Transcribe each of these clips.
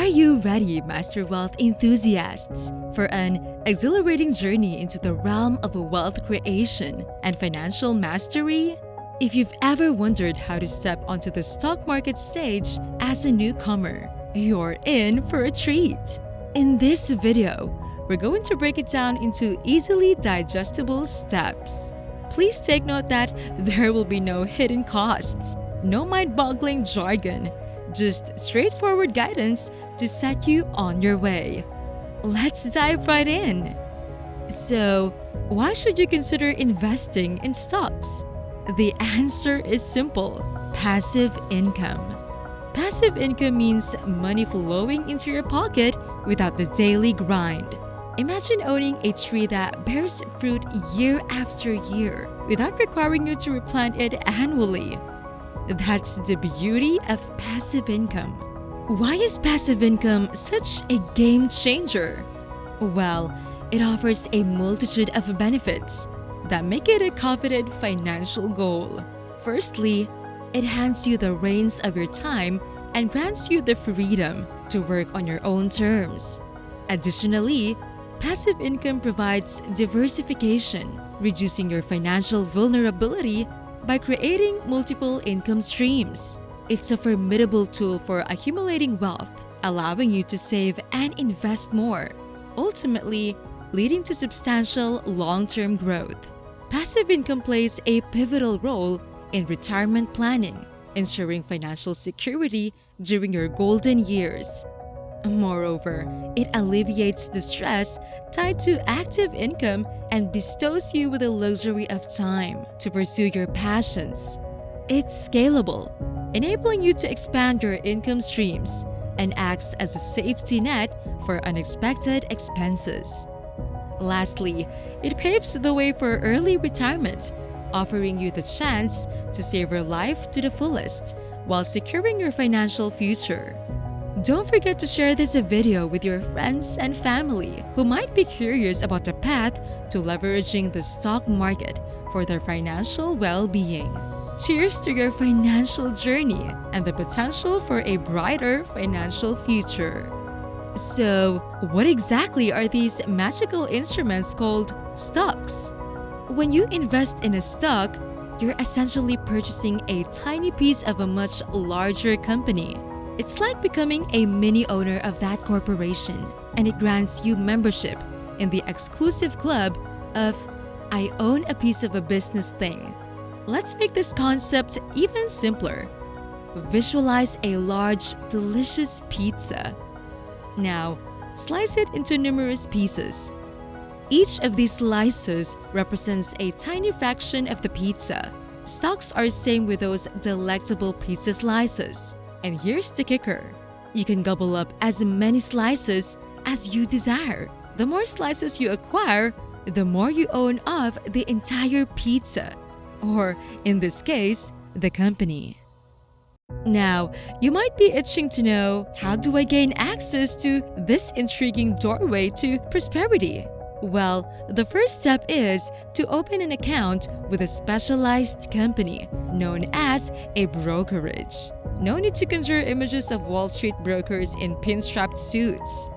Are you ready, Master Wealth enthusiasts, for an exhilarating journey into the realm of wealth creation and financial mastery? If you've ever wondered how to step onto the stock market stage as a newcomer, you're in for a treat. In this video, we're going to break it down into easily digestible steps. Please take note that there will be no hidden costs, no mind-boggling jargon, just straightforward guidance to set you on your way. Let's dive right in. So, why should you consider investing in stocks? The answer is simple: passive income. Passive income means money flowing into your pocket without the daily grind. Imagine owning a tree that bears fruit year after year without requiring you to replant it annually. That's the beauty of passive income. Why is passive income such a game changer? Well, it offers a multitude of benefits that make it a coveted financial goal. Firstly, it hands you the reins of your time and grants you the freedom to work on your own terms. Additionally, passive income provides diversification, reducing your financial vulnerability by creating multiple income streams. It's a formidable tool for accumulating wealth, allowing you to save and invest more, ultimately leading to substantial long-term growth. Passive income plays a pivotal role in retirement planning, ensuring financial security during your golden years. Moreover, it alleviates the stress tied to active income and bestows you with the luxury of time to pursue your passions. It's scalable, enabling you to expand your income streams and acts as a safety net for unexpected expenses. Lastly, it paves the way for early retirement, offering you the chance to savor life to the fullest while securing your financial future. Don't forget to share this video with your friends and family who might be curious about the path to leveraging the stock market for their financial well-being. Cheers to your financial journey and the potential for a brighter financial future. So, what exactly are these magical instruments called stocks? When you invest in a stock, you're essentially purchasing a tiny piece of a much larger company. It's like becoming a mini owner of that corporation, and it grants you membership in the exclusive club of "I own a piece of a business thing." Let's make this concept even simpler. Visualize a large, delicious pizza. Now, slice it into numerous pieces. Each of these slices represents a tiny fraction of the pizza. Stocks are same with those delectable pizza slices. And here's the kicker: you can gobble up as many slices as you desire. The more slices you acquire, the more you own of the entire pizza, or in this case, the company. Now, you might be itching to know, how do I gain access to this intriguing doorway to prosperity? Well, the first step is to open an account with a specialized company known as a brokerage. No need to conjure images of Wall Street brokers in pinstriped suits.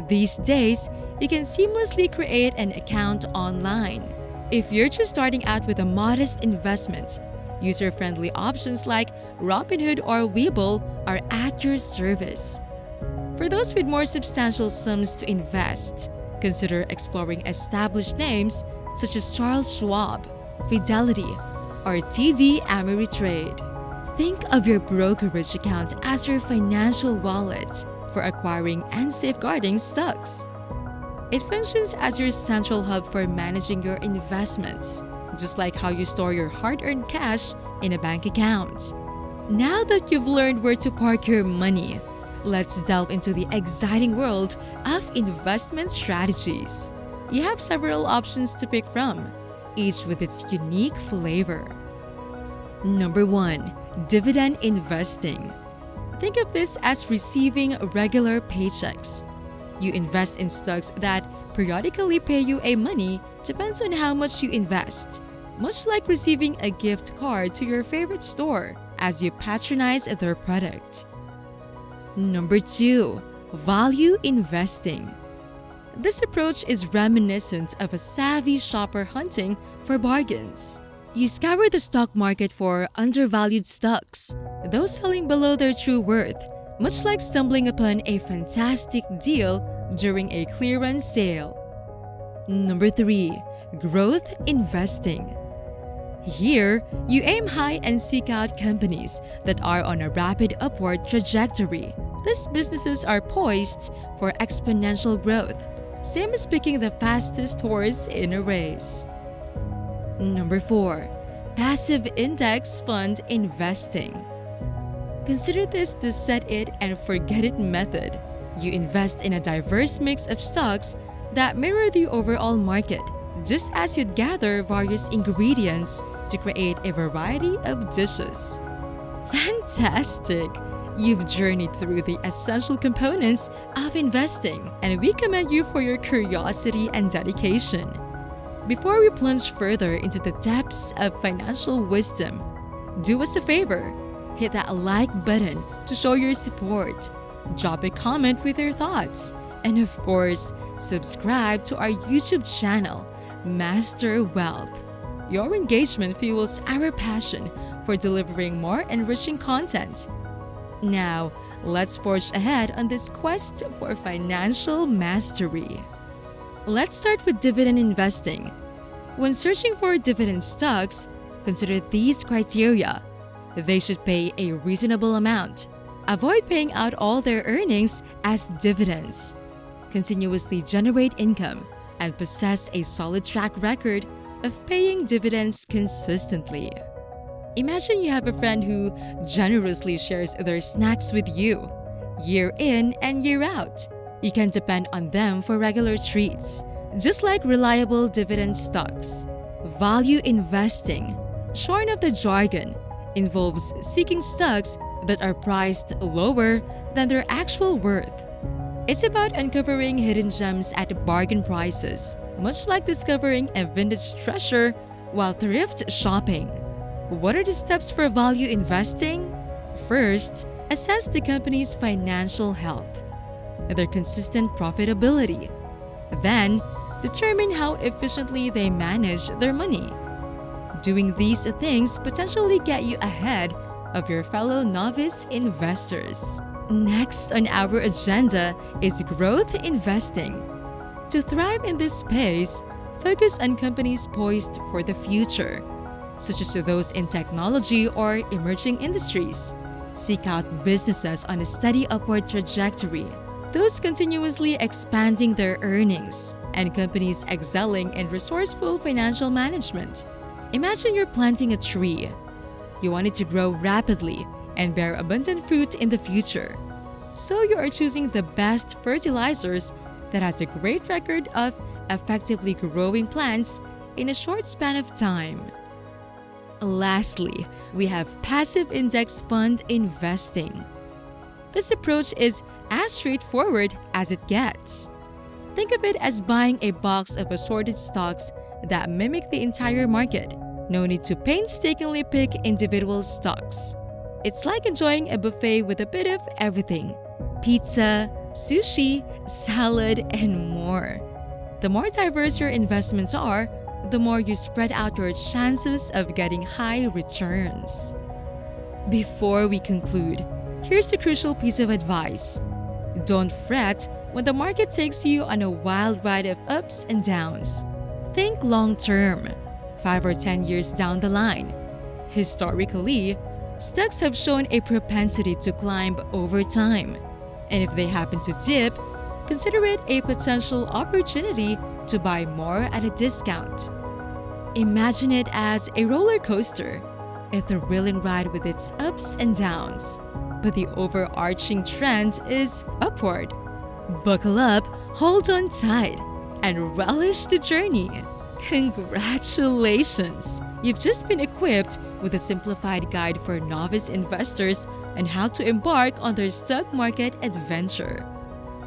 These days, you can seamlessly create an account online. If you're just starting out with a modest investment, user-friendly options like Robinhood or Webull are at your service. For those with more substantial sums to invest, consider exploring established names such as Charles Schwab, Fidelity, or TD Ameritrade. Think of your brokerage account as your financial wallet for acquiring and safeguarding stocks. It functions as your central hub for managing your investments, just like how you store your hard-earned cash in a bank account. Now that you've learned where to park your money, let's delve into the exciting world of investment strategies. You have several options to pick from, each with its unique flavor. Number 1. Dividend investing. Think of this as receiving regular paychecks. You invest in stocks that periodically pay you a money depends on how much you invest, much like receiving a gift card to your favorite store as you patronize their product. Number 2. Value investing. This approach is reminiscent of a savvy shopper hunting for bargains. You scour the stock market for undervalued stocks, those selling below their true worth, much like stumbling upon a fantastic deal during a clearance sale. Number 3. Growth investing. Here, you aim high and seek out companies that are on a rapid upward trajectory. These businesses are poised for exponential growth, same as picking the fastest horse in a race. Number 4. Passive index fund investing. Consider this the set it and forget it method. You invest in a diverse mix of stocks that mirror the overall market, just as you'd gather various ingredients to create a variety of dishes. Fantastic! You've journeyed through the essential components of investing, and we commend you for your curiosity and dedication. Before we plunge further into the depths of financial wisdom, do us a favor. Hit that like button to show your support. Drop a comment with your thoughts. And of course, subscribe to our YouTube channel, Master Wealth. Your engagement fuels our passion for delivering more enriching content. Now, let's forge ahead on this quest for financial mastery. Let's start with dividend investing. When searching for dividend stocks, consider these criteria. They should pay a reasonable amount. Avoid paying out all their earnings as dividends. Continuously generate income and possess a solid track record of paying dividends consistently. Imagine you have a friend who generously shares their snacks with you, year in and year out. You can depend on them for regular treats, just like reliable dividend stocks. Value investing, shorn of the jargon, involves seeking stocks that are priced lower than their actual worth. It's about uncovering hidden gems at bargain prices, much like discovering a vintage treasure while thrift shopping. What are the steps for value investing? First, assess the company's financial health, their consistent profitability. Then, determine how efficiently they manage their money. Doing these things potentially get you ahead of your fellow novice investors. Next on our agenda is growth investing. To thrive in this space, focus on companies poised for the future, such as those in technology or emerging industries. Seek out businesses on a steady upward trajectory, those continuously expanding their earnings, and companies excelling in resourceful financial management. Imagine you're planting a tree. You want it to grow rapidly and bear abundant fruit in the future. So you are choosing the best fertilizers that has a great record of effectively growing plants in a short span of time. Lastly, we have passive index fund investing. This approach is as straightforward as it gets. Think of it as buying a box of assorted stocks that mimic the entire market. No need to painstakingly pick individual stocks. It's like enjoying a buffet with a bit of everything: pizza, sushi, salad, and more. The more diverse your investments are, the more you spread out your chances of getting high returns. Before we conclude, here's a crucial piece of advice. Don't fret when the market takes you on a wild ride of ups and downs. Think long-term, 5 or 10 years down the line. Historically, stocks have shown a propensity to climb over time, and if they happen to dip, consider it a potential opportunity to buy more at a discount. Imagine it as a roller coaster, a thrilling ride with its ups and downs, but the overarching trend is upward. Buckle up, hold on tight, and relish the journey. Congratulations! You've just been equipped with a simplified guide for novice investors on how to embark on their stock market adventure.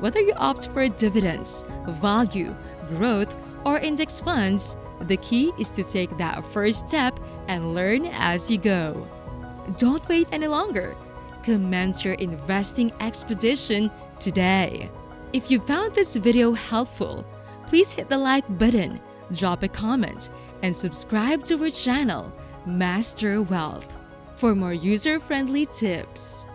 Whether you opt for dividends, value, growth, or index funds, the key is to take that first step and learn as you go. Don't wait any longer. Commence your investing expedition today. If you found this video helpful, please hit the like button, drop a comment, and subscribe to our channel, Master Wealth, for more user-friendly tips.